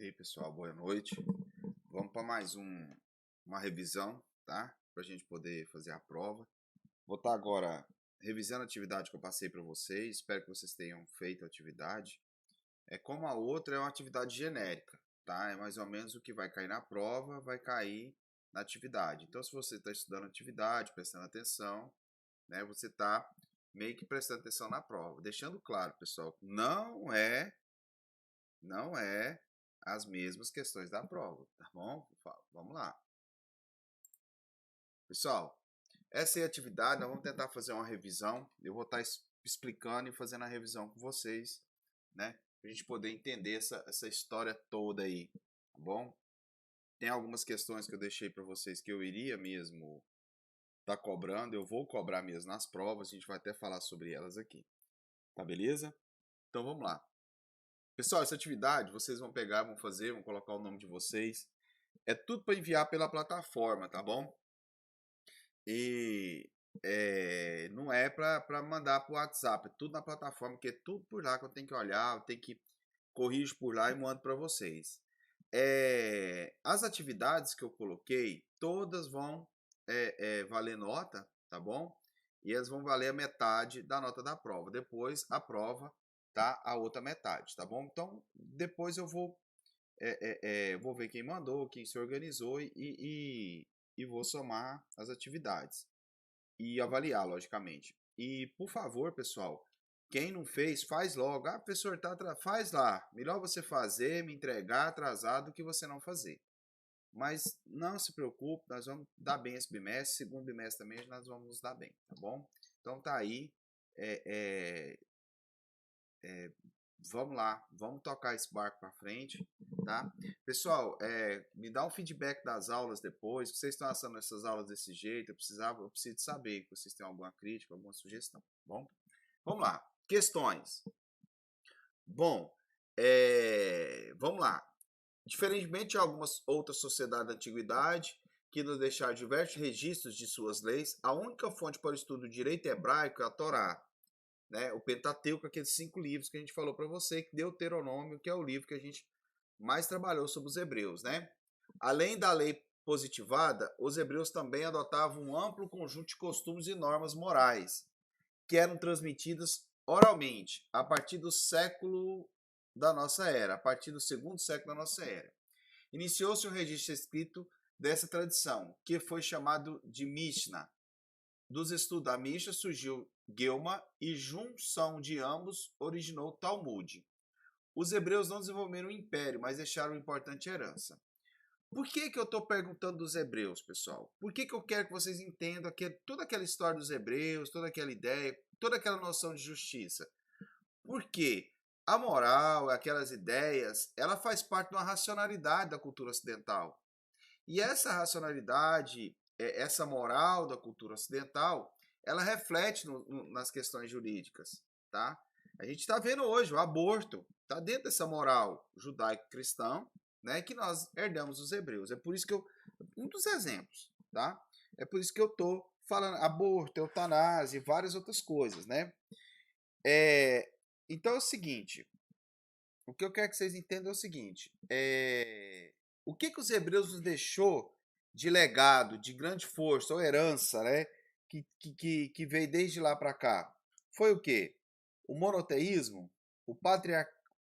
E aí, pessoal, boa noite. Vamos para mais uma revisão, tá? Para a gente poder fazer a prova. Vou estar agora revisando a atividade que eu passei para vocês. Espero que vocês tenham feito a atividade. Como a outra é uma atividade genérica, tá? É mais ou menos o que vai cair na prova, vai cair na atividade. Então, se você está estudando a atividade, prestando atenção, né? Você está meio que prestando atenção na prova. Deixando claro, pessoal, não é as mesmas questões da prova, tá bom? Vamos lá. Pessoal, essa é a atividade, nós vamos tentar fazer uma revisão. Eu vou estar explicando e fazendo a revisão com vocês, né? Para a gente poder entender essa história toda aí, tá bom? Tem algumas questões que eu deixei para vocês que eu iria mesmo estar cobrando, eu vou cobrar mesmo nas provas, a gente vai até falar sobre elas aqui, tá beleza? Então vamos lá. Pessoal, essa atividade vocês vão pegar, vão fazer, vão colocar o nome de vocês. É tudo para enviar pela plataforma, tá bom? E não é para mandar para o WhatsApp, é tudo na plataforma, porque é tudo por lá que eu tenho que olhar, eu tenho que corrigir por lá e mando para vocês. As atividades que eu coloquei, todas vão valer nota, tá bom? E elas vão valer a metade da nota da prova. Depois a prova tá a outra metade, tá bom? Então depois eu vou ver quem mandou, quem se organizou e vou somar as atividades e avaliar, logicamente. E, por favor, pessoal, quem não fez, faz logo. Ah, professor, faz lá. Melhor você fazer, me entregar atrasado do que você não fazer. Mas não se preocupe, nós vamos dar bem esse bimestre. Segundo bimestre também nós vamos nos dar bem, tá bom? Então tá aí. Vamos lá, vamos tocar esse barco para frente, tá? Pessoal, me dá um feedback das aulas depois. Vocês estão achando essas aulas desse jeito? Eu preciso saber se vocês têm alguma crítica, alguma sugestão, tá bom? Vamos lá, questões. Bom, vamos lá. Diferentemente de algumas outras sociedades da antiguidade, que nos deixaram diversos registros de suas leis, a única fonte para o estudo do direito hebraico é a Torá, né? O Pentateuco, aqueles 5 livros que a gente falou para você, que Deuteronômio, que é o livro que a gente mais trabalhou sobre os hebreus, né? Além da lei positivada, os hebreus também adotavam um amplo conjunto de costumes e normas morais, que eram transmitidas oralmente a partir do século da nossa era, a partir do segundo século da nossa era. Iniciou-se um registro escrito dessa tradição, que foi chamado de Mishnah. Dos estudos da Mishnah surgiu Guilma e junção de ambos originou o Talmud. Os hebreus não desenvolveram um império, mas deixaram uma importante herança. Por que eu estou perguntando dos hebreus, pessoal? Por que eu quero que vocês entendam toda aquela história dos hebreus, toda aquela ideia, toda aquela noção de justiça? Porque a moral, aquelas ideias, ela faz parte de uma racionalidade da cultura ocidental. E essa racionalidade, essa moral da cultura ocidental, ela reflete nas questões jurídicas, tá? A gente está vendo hoje o aborto, está dentro dessa moral judaico-cristã, né, que nós herdamos dos hebreus. É por isso que um dos exemplos, tá? É por isso que eu tô falando aborto, eutanásia e várias outras coisas, né? Então é o seguinte, o que eu quero que vocês entendam é o seguinte, o que os hebreus nos deixou de legado, de grande força ou herança, né, que veio desde lá para cá? Foi o quê? O monoteísmo, o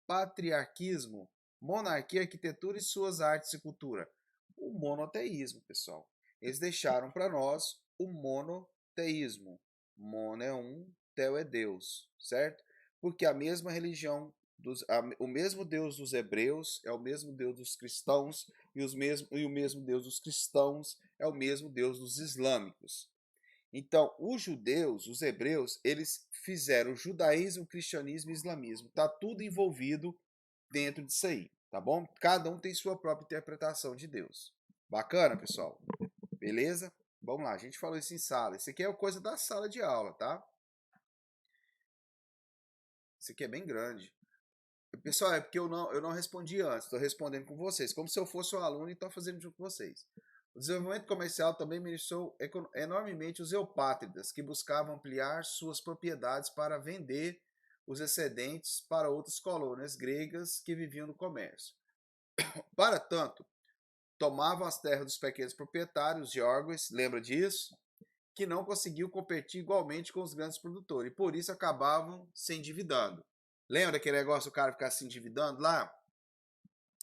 patriarquismo, monarquia, arquitetura e suas artes e cultura. O monoteísmo, pessoal. Eles deixaram para nós o monoteísmo. Mono é um, teo é Deus, certo? Porque a mesma religião o mesmo Deus dos hebreus é o mesmo Deus dos cristãos e o mesmo Deus dos cristãos é o mesmo Deus dos islâmicos. Então, os judeus, os hebreus, eles fizeram judaísmo, cristianismo e islamismo. Está tudo envolvido dentro disso aí, tá bom? Cada um tem sua própria interpretação de Deus. Bacana, pessoal? Beleza? Vamos lá, a gente falou isso em sala. Isso aqui é coisa da sala de aula, tá? Isso aqui é bem grande. Pessoal, é porque eu não respondi antes, estou respondendo com vocês, como se eu fosse um aluno e estou fazendo junto com vocês. O desenvolvimento comercial também beneficiou enormemente os eupátridas, que buscavam ampliar suas propriedades para vender os excedentes para outras colônias gregas que viviam no comércio. Para tanto, tomavam as terras dos pequenos proprietários, geórgos, lembra disso? Que não conseguiam competir igualmente com os grandes produtores, e por isso acabavam se endividando. Lembra aquele negócio do cara ficar se endividando lá?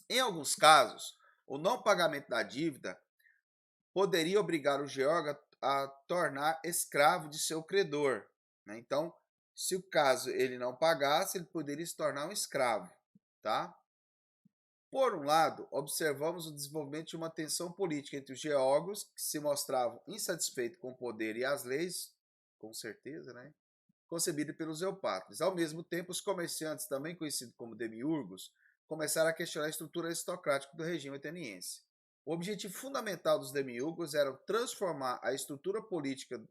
Em alguns casos, o não pagamento da dívida poderia obrigar o geógrafo a tornar escravo de seu credor, né? Então, se o caso ele não pagasse, ele poderia se tornar um escravo, tá? Por um lado, observamos o desenvolvimento de uma tensão política entre os geólogos, que se mostravam insatisfeitos com o poder e as leis, com certeza, né? Concebida pelos Eupátridas. Ao mesmo tempo, os comerciantes, também conhecidos como demiurgos, começaram a questionar a estrutura aristocrática do regime ateniense. O objetivo fundamental dos demiurgos era transformar a estrutura política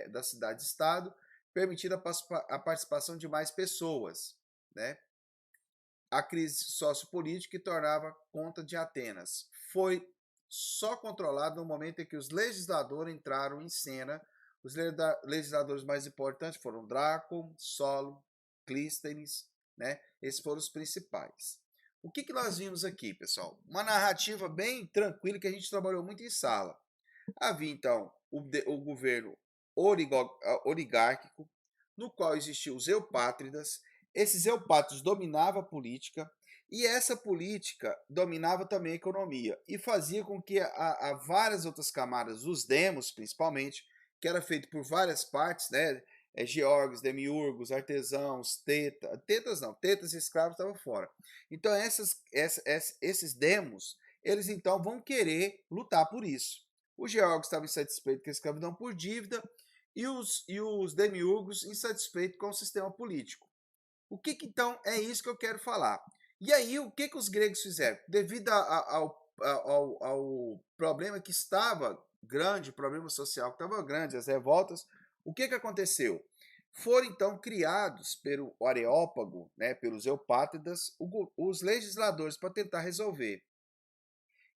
da cidade-estado, permitindo a participação de mais pessoas, né? A crise sociopolítica que tornava conta de Atenas foi só controlada no momento em que os legisladores entraram em cena. Os legisladores mais importantes foram Drácula, Solo, Clístenes, né? Esses foram os principais. O que nós vimos aqui, pessoal? Uma narrativa bem tranquila que a gente trabalhou muito em sala. Havia, então, o governo oligárquico, no qual existiam os eupátridas. Esses eupátridas dominavam a política, e essa política dominava também a economia, e fazia com que a várias outras camadas, os demos principalmente, que era feito por várias partes, né? Geórgicos, demiurgos, artesãos, tetas e escravos estavam fora. Então esses demos, eles então vão querer lutar por isso. Os geórgicos estavam insatisfeitos com a escravidão por dívida e os demiurgos insatisfeitos com o sistema político. O que então é isso que eu quero falar? E aí, o que os gregos fizeram? Devido ao problema que estava grande, o problema social que estava grande, as revoltas, o que aconteceu? Foram então criados pelo Areópago, né, pelos Eupátridas, os legisladores para tentar resolver.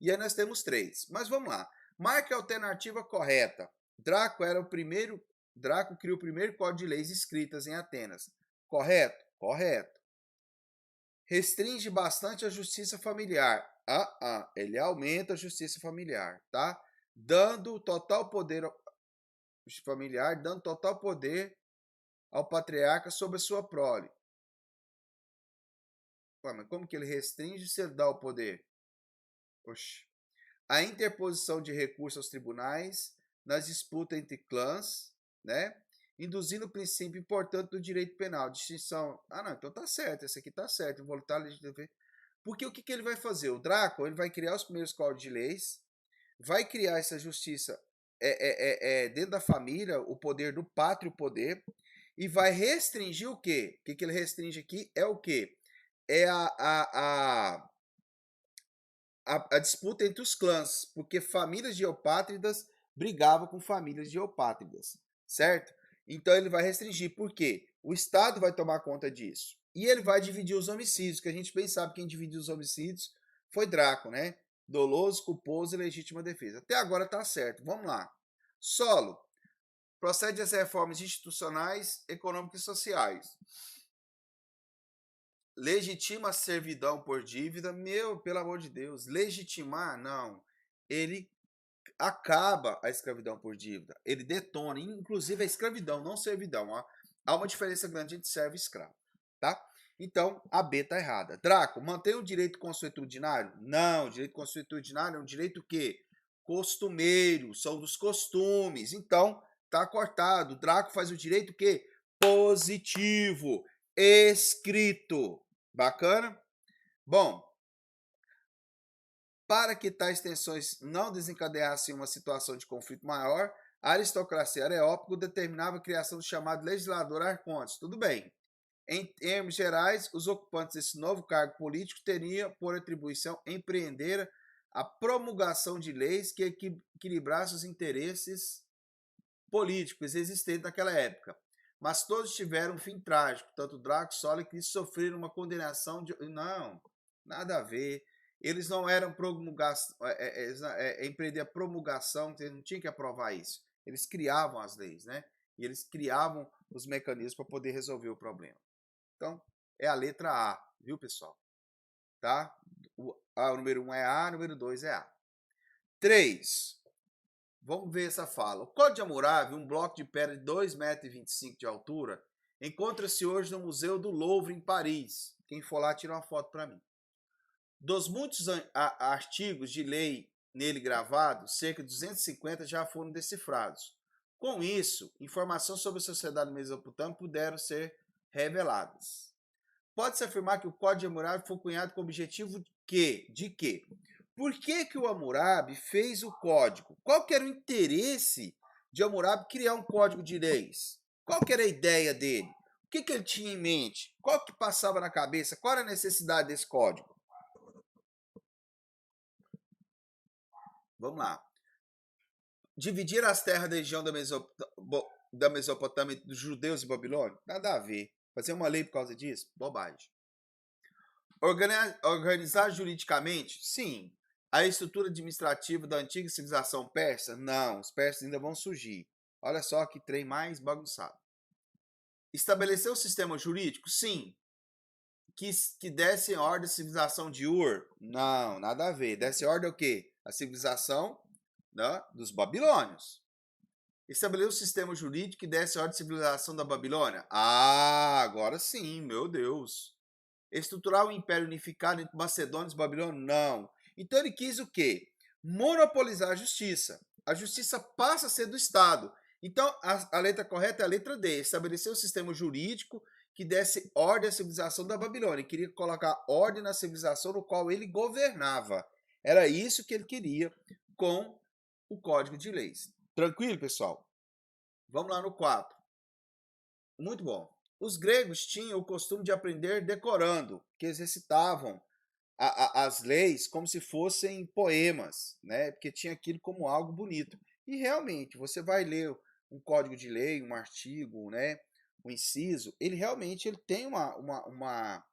E aí nós temos três. Mas vamos lá. Marque a alternativa correta. Draco criou o primeiro código de leis escritas em Atenas. Correto? Correto. Restringe bastante a justiça familiar. Ele aumenta a justiça familiar, tá? Dando total poder ao patriarca sobre a sua prole. Ué, mas como que ele restringe se ele dá o poder? Oxi. A interposição de recursos aos tribunais nas disputas entre clãs, né? Induzindo o princípio importante do direito penal, distinção. Não, então tá certo, esse aqui tá certo, voluntário legítimo. Porque o que ele vai fazer? O Draco, ele vai criar os primeiros códigos de leis, vai criar essa justiça dentro da família, o poder do pátrio poder, e vai restringir o quê? O que ele restringe aqui é o quê? É a disputa entre os clãs, porque famílias de Eupátridas brigavam com famílias de Eupátridas, certo? Então ele vai restringir, por quê? O Estado vai tomar conta disso. E ele vai dividir os homicídios, que a gente bem sabe que quem dividiu os homicídios foi Draco, né? Doloso, culposo e legítima defesa. Até agora tá certo. Vamos lá. Solo. Procede às reformas institucionais, econômicas e sociais. Legitima a servidão por dívida, pelo amor de Deus, legitimar, não. Ele acaba a escravidão por dívida, ele detona, inclusive a escravidão, não servidão. Há uma diferença grande entre servo e escravo, tá? Então, a B está errada. Draco, mantém o direito consuetudinário? Não, o direito consuetudinário é um direito que costumeiro, são dos costumes. Então, tá cortado. Draco faz o direito que positivo, escrito. Bacana? Bom, para que tais tensões não desencadeassem uma situação de conflito maior, a aristocracia areópago determinava a criação do chamado legislador arcontes. Tudo bem. Em termos gerais, os ocupantes desse novo cargo político teriam por atribuição empreender a promulgação de leis que equilibrassem os interesses políticos existentes naquela época. Mas todos tiveram um fim trágico, tanto Draco, Solo e Cristo sofreram uma condenação de... Não, nada a ver. Eles não eram empreender a promulgação, eles não tinham que aprovar isso. Eles criavam as leis, né? E eles criavam os mecanismos para poder resolver o problema. Então, é a letra A, viu, pessoal? Tá? O número 1 é A, o número 2 é A. 3. Vamos ver essa fala. O Código de Hammurabi, um bloco de pedra de 2,25 m de altura, encontra-se hoje no Museu do Louvre, em Paris. Quem for lá, tira uma foto para mim. Dos muitos artigos de lei nele gravados, cerca de 250 já foram decifrados. Com isso, informações sobre a sociedade mesopotâmica puderam ser reveladas. Pode-se afirmar que o Código de Hammurabi foi cunhado com o objetivo de quê? Por que o Hammurabi fez o código? Qual que era o interesse de Hammurabi criar um código de leis? Qual que era a ideia dele? O que ele tinha em mente? Qual que passava na cabeça? Qual era a necessidade desse código? Vamos lá. Dividir as terras da região da Mesopotâmia dos judeus e babilônios? Nada a ver. Fazer uma lei por causa disso? Bobagem. Organizar juridicamente? Sim. A estrutura administrativa da antiga civilização persa? Não. Os persas ainda vão surgir. Olha só que trem mais bagunçado. Estabelecer o sistema jurídico? Sim. Que desse ordem à civilização de Ur? Não, nada a ver. Desse ordem ao quê? A civilização, né, dos babilônios. Estabelecer o sistema jurídico que desse ordem à civilização da Babilônia? Ah, agora sim, meu Deus. Estruturar o império unificado entre macedônios e babilônios? Não. Então ele quis o quê? Monopolizar a justiça. A justiça passa a ser do Estado. Então a letra correta é a letra D. Estabelecer um sistema jurídico que desse ordem à civilização da Babilônia. Ele queria colocar ordem na civilização no qual ele governava. Era isso que ele queria com o Código de Leis. Tranquilo, pessoal? Vamos lá no 4. Muito bom. Os gregos tinham o costume de aprender decorando, que eles recitavam as leis como se fossem poemas, né? Porque tinha aquilo como algo bonito. E realmente, você vai ler um código de lei, um artigo, né? Um inciso, ele realmente ele tem uma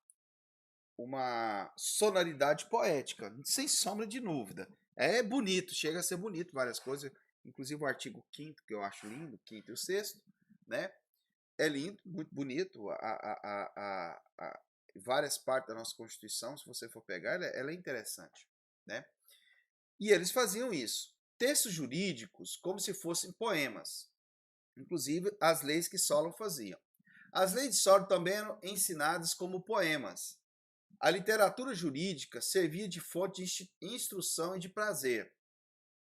sonoridade poética, sem sombra de dúvida. É bonito, chega a ser bonito várias coisas, inclusive o artigo 5º, que eu acho lindo, 5º e o 6º, né? É lindo, muito bonito. Várias partes da nossa Constituição, se você for pegar, ela é interessante, né? E eles faziam isso. Textos jurídicos como se fossem poemas. Inclusive, as leis que Solon fazia. As leis de Solon também eram ensinadas como poemas. A literatura jurídica servia de fonte de instrução e de prazer.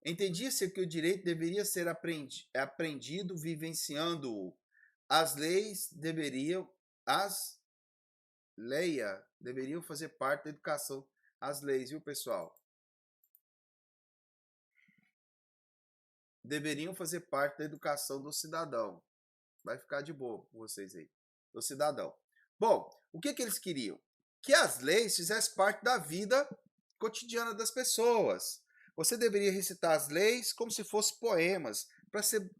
Entendia-se que o direito deveria ser aprendido vivenciando-o. As leis deveriam fazer parte da educação. As leis, viu, pessoal? Deveriam fazer parte da educação do cidadão. Vai ficar de boa com vocês aí. Do cidadão. Bom, o que eles queriam? Que as leis fizessem parte da vida cotidiana das pessoas. Você deveria recitar as leis como se fossem poemas, para ser.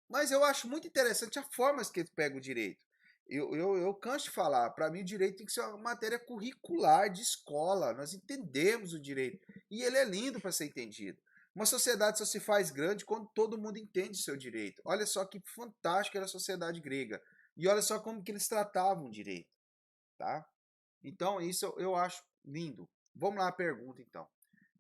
Mas eu acho muito interessante a forma que eles pegam o direito. Eu canso de falar, para mim o direito tem que ser uma matéria curricular de escola, nós entendemos o direito, e ele é lindo para ser entendido. Uma sociedade só se faz grande quando todo mundo entende o seu direito. Olha só que fantástico era a sociedade grega, e olha só como que eles tratavam o direito, tá? Então isso eu acho lindo. Vamos lá a pergunta então.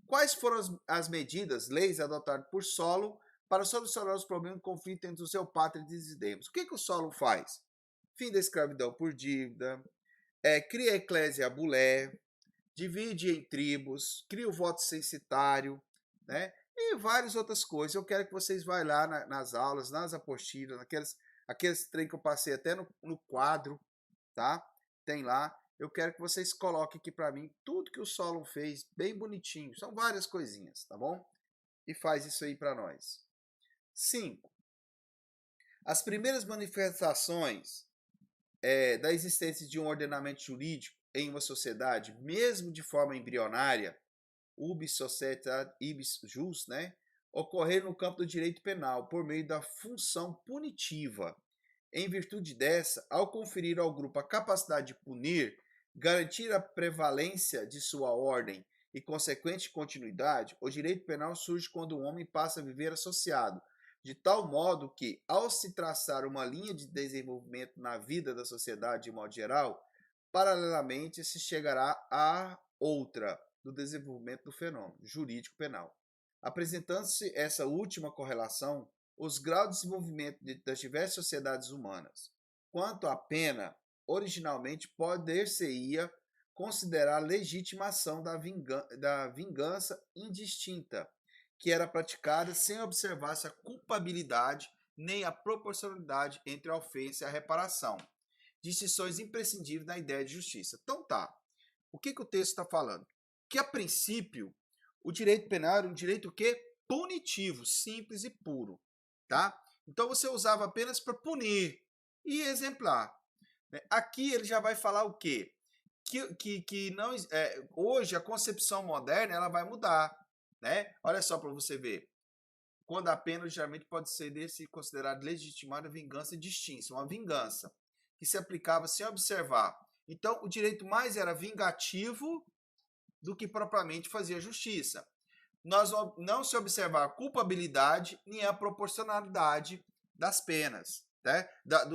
Quais foram as medidas, leis adotadas por Solon para solucionar os problemas de conflito entre o seu pátria e Desidemos? O que o Solon faz? Fim da escravidão por dívida, cria a eclésia bulé, divide em tribos, cria o voto censitário, né? E várias outras coisas. Eu quero que vocês vão lá nas aulas, nas apostilas, aqueles trem que eu passei até no quadro, tá? Tem lá. Eu quero que vocês coloquem aqui para mim tudo que o Solon fez, bem bonitinho. São várias coisinhas, tá bom? E faz isso aí para nós. 5. As primeiras manifestações da existência de um ordenamento jurídico em uma sociedade, mesmo de forma embrionária, ubi societas ibis jus, né, ocorreram no campo do direito penal por meio da função punitiva. Em virtude dessa, ao conferir ao grupo a capacidade de punir, garantir a prevalência de sua ordem e consequente continuidade, o direito penal surge quando o homem passa a viver associado, de tal modo que, ao se traçar uma linha de desenvolvimento na vida da sociedade de modo geral, paralelamente se chegará a outra, do desenvolvimento do fenômeno jurídico penal. Apresentando-se essa última correlação, os graus de desenvolvimento das diversas sociedades humanas, quanto à pena, originalmente poder-se-ia considerar a legitimação da vingança indistinta, que era praticada sem observar-se a culpabilidade nem a proporcionalidade entre a ofensa e a reparação. Distinções imprescindíveis na ideia de justiça. Então tá, o que o texto está falando? Que a princípio, o direito penal era um direito o quê? Punitivo, simples e puro, tá? Então você usava apenas para punir e exemplar. Aqui ele já vai falar o quê? Que não, hoje a concepção moderna ela vai mudar, né? Olha só para você ver. Quando a pena geralmente pode ser considerada legitimada vingança distinta, uma vingança que se aplicava sem observar. Então, o direito mais era vingativo do que propriamente fazia justiça. Nós não se observar a culpabilidade nem a proporcionalidade das penas, né?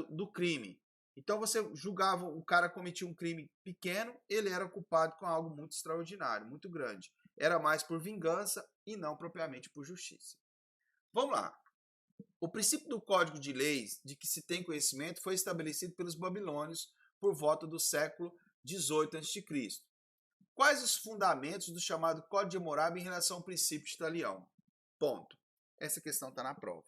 do crime. Então você julgava, o cara cometia um crime pequeno, ele era culpado com algo muito extraordinário, muito grande. Era mais por vingança e não propriamente por justiça. Vamos lá. O princípio do Código de Leis de que se tem conhecimento foi estabelecido pelos babilônios por volta do século XVIII a.C. Quais os fundamentos do chamado Código de Hammurabi em relação ao princípio de Talião? Ponto. Essa questão está na prova.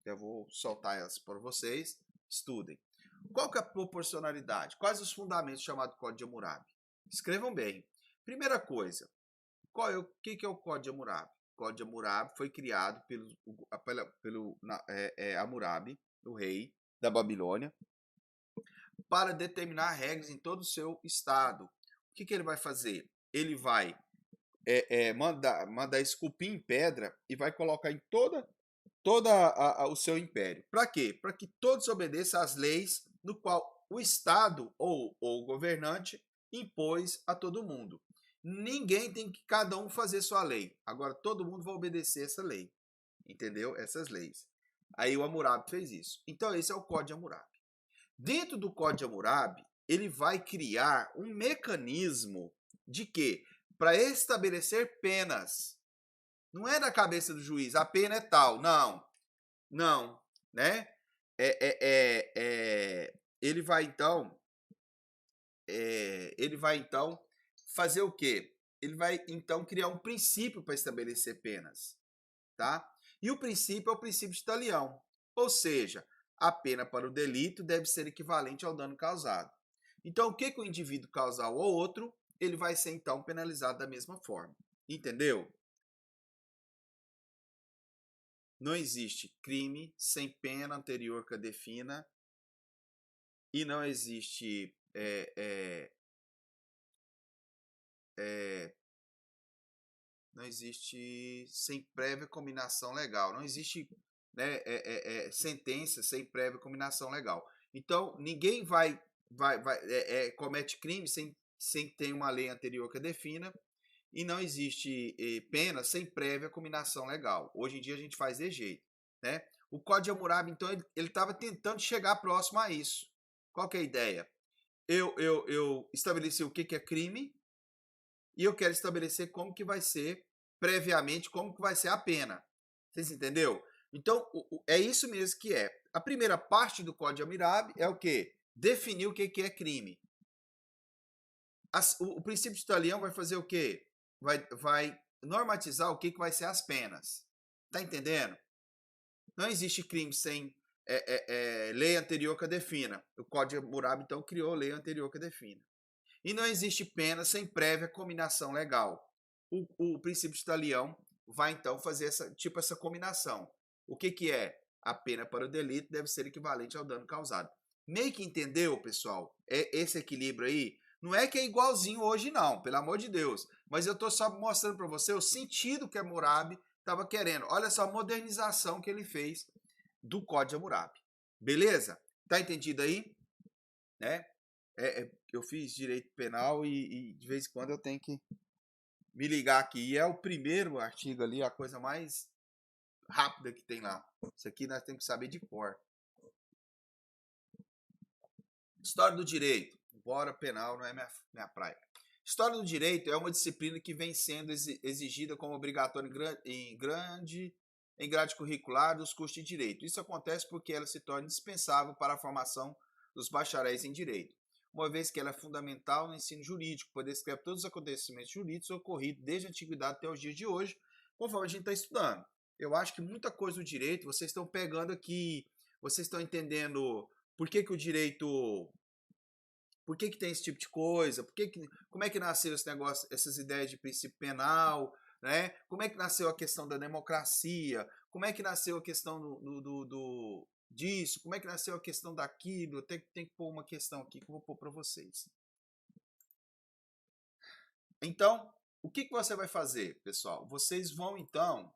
Eu vou soltar elas para vocês. Estudem. Qual que é a proporcionalidade? Quais os fundamentos do chamado Código de Hammurabi? Escrevam bem. Primeira coisa, o que é o Código de Hammurabi? O Código de Hammurabi foi criado pelo Hammurabi, o rei da Babilônia, para determinar regras em todo o seu estado. O que ele vai fazer? Ele vai mandar esculpir em pedra e vai colocar em todo o seu império. Para quê? Para que todos obedeçam às leis no qual o Estado ou o governante impôs a todo mundo. Ninguém tem que cada um fazer sua lei. Agora todo mundo vai obedecer essa lei. Entendeu? Essas leis. Aí o Hammurabi fez isso. Então esse é o Código de Hammurabi. Dentro do Código de Hammurabi, ele vai criar um mecanismo de quê? Para estabelecer penas. Não é da cabeça do juiz, a pena é tal. Não, né? Ele vai então fazer o quê? Ele vai então criar um princípio para estabelecer penas, tá? E o princípio é o princípio de Talião, ou seja, a pena para o delito deve ser equivalente ao dano causado. Então, o que o indivíduo causar ao outro, ele vai ser então penalizado da mesma forma. Entendeu? Não existe crime sem pena anterior que a defina e não existe não existe sem prévia combinação legal. Não existe sentença sem prévia combinação legal. Então, ninguém comete crime sem ter uma lei anterior que a defina e não existe pena sem prévia combinação legal. Hoje em dia a gente faz de jeito, né? O Código de Hammurabi, então, ele estava tentando chegar próximo a isso. Qual que é a ideia? Eu estabeleci o que é crime e eu quero estabelecer como que vai ser, previamente, como que vai ser a pena. Vocês entenderam? Então, é isso mesmo que é. A primeira parte do Código de Hammurabi é o quê? Definir o que é crime. O princípio de Talião vai fazer o quê? Vai normatizar o que vai ser as penas. Tá entendendo? Não existe crime sem lei anterior que a defina. O Código de Hammurabi, então, criou lei anterior que a defina. E não existe pena sem prévia combinação legal. O princípio de Talião vai, então, fazer essa combinação. O que é? A pena para o delito deve ser equivalente ao dano causado. Meio que entendeu, pessoal? Esse equilíbrio aí? Não é que é igualzinho hoje, não, pelo amor de Deus. Mas eu estou só mostrando para você o sentido que Hammurabi estava querendo. Olha só a modernização que ele fez do Código de Hammurabi. Beleza? Tá entendido aí? Né? Eu fiz direito penal e de vez em quando eu tenho que me ligar aqui. E é o primeiro artigo ali, a coisa mais rápida que tem lá. Isso aqui nós temos que saber de cor. História do direito. embora penal não é minha praia. História do direito é uma disciplina que vem sendo exigida como obrigatória em grade curricular dos cursos de direito. Isso acontece porque ela se torna indispensável para a formação dos bacharéis em direito, uma vez que ela é fundamental no ensino jurídico, pois descreve todos os acontecimentos jurídicos ocorridos desde a antiguidade até os dias de hoje, conforme a gente está estudando. Eu acho que muita coisa do direito vocês estão pegando aqui, vocês estão entendendo por que o direito, por que tem esse tipo de coisa, como é que nasceu esse negócio, essas ideias de princípio penal, né? Como é que nasceu a questão da democracia, como é que nasceu a questão disso, como é que nasceu a questão daquilo. Eu tenho que pôr uma questão aqui que eu vou pôr para vocês. Então, o que você vai fazer, pessoal? Vocês vão, então,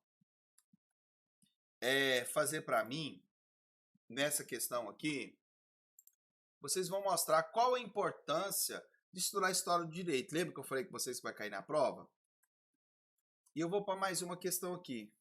fazer para mim, nessa questão aqui, vocês vão mostrar qual a importância de estudar a história do direito. Lembra que eu falei que vocês vai cair na prova? E eu vou para mais uma questão aqui.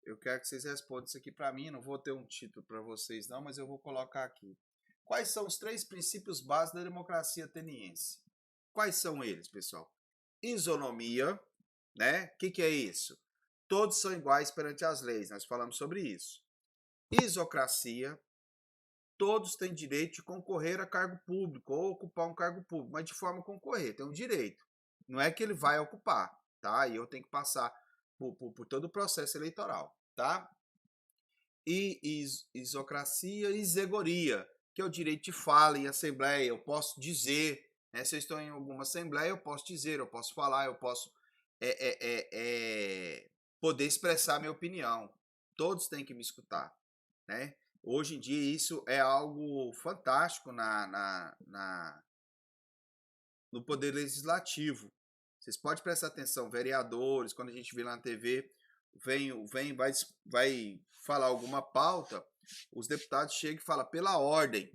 Eu quero que vocês respondam isso aqui para mim. Não vou ter um título para vocês não, mas eu vou colocar aqui. Quais são os 3 princípios básicos da democracia ateniense? Quais são eles, pessoal? Isonomia, né? O que é isso? Todos são iguais perante as leis. Nós falamos sobre isso. Isocracia. Todos têm direito de concorrer a cargo público ou ocupar um cargo público, mas de forma a concorrer, tem um direito. Não é que ele vai ocupar, tá? E eu tenho que passar por todo o processo eleitoral, tá? E isocracia e isegoria, que é o direito de fala em assembleia. Eu posso dizer, né? Se eu estou em alguma assembleia, eu posso dizer, eu posso falar, eu posso poder expressar minha opinião. Todos têm que me escutar, né? Hoje em dia isso é algo fantástico no poder legislativo. Vocês podem prestar atenção, vereadores, quando a gente vê lá na TV, vai falar alguma pauta, os deputados chegam e falam pela ordem.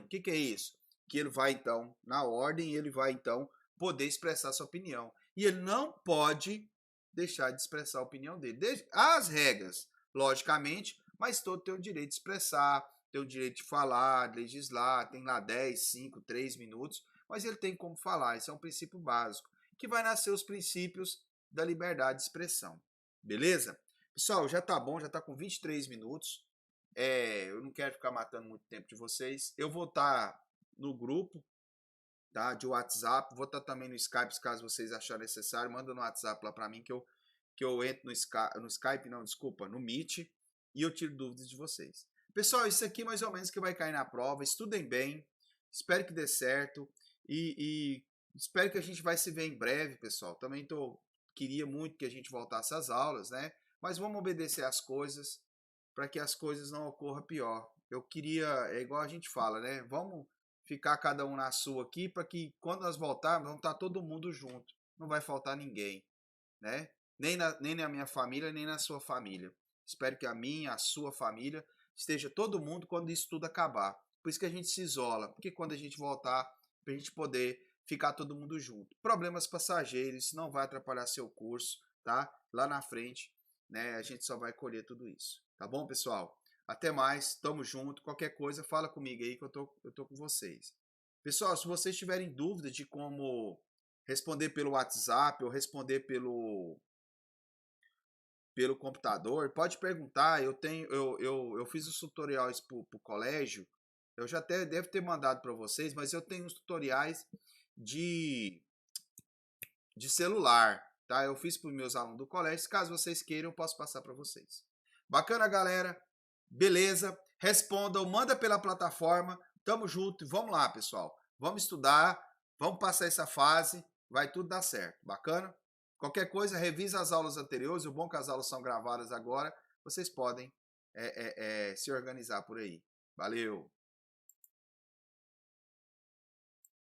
O que é isso? Que ele vai então, na ordem, ele vai então poder expressar sua opinião. E ele não pode deixar de expressar a opinião dele. As regras, logicamente, mas todo tem o direito de expressar, tem o direito de falar, de legislar, tem lá 10, 5, 3 minutos, mas ele tem como falar. Esse é um princípio básico, que vai nascer os princípios da liberdade de expressão. Beleza? Pessoal, já tá bom, já tá com 23 minutos. Eu não quero ficar matando muito tempo de vocês. Eu vou estar no grupo, tá, de WhatsApp, vou estar também no Skype, caso vocês acharem necessário. Manda no WhatsApp lá para mim que eu entro no Skype, não, desculpa, no Meet, e eu tiro dúvidas de vocês. Pessoal, isso aqui mais ou menos que vai cair na prova. Estudem bem, espero que dê certo e espero que a gente vai se ver em breve, pessoal. Também queria muito que a gente voltasse às aulas, né? Mas vamos obedecer às coisas para que as coisas não ocorram pior. Eu queria, é igual a gente fala, né? Vamos ficar cada um na sua aqui para que quando nós voltarmos, vamos estar todo mundo junto. Não vai faltar ninguém, né? Nem na minha família, nem na sua família. Espero que a minha, a sua família, esteja todo mundo quando isso tudo acabar. Por isso que a gente se isola, porque quando a gente voltar, para a gente poder ficar todo mundo junto. Problemas passageiros, isso não vai atrapalhar seu curso, tá? Lá na frente, né, a gente só vai colher tudo isso. Tá bom, pessoal? Até mais, tamo junto. Qualquer coisa, fala comigo aí que eu tô com vocês. Pessoal, se vocês tiverem dúvida de como responder pelo WhatsApp ou responder pelo computador, pode perguntar. Eu fiz os tutoriais pro colégio. Eu já até devo ter mandado para vocês, mas eu tenho os tutoriais de celular, tá? Eu fiz para os meus alunos do colégio. Caso vocês queiram, eu posso passar para vocês. Bacana, galera? Beleza? Respondam, manda pela plataforma. Tamo junto e vamos lá, pessoal. Vamos estudar, vamos passar essa fase, vai tudo dar certo. Bacana? Qualquer coisa, revisa as aulas anteriores. O bom é que as aulas são gravadas agora. Vocês podem se organizar por aí. Valeu!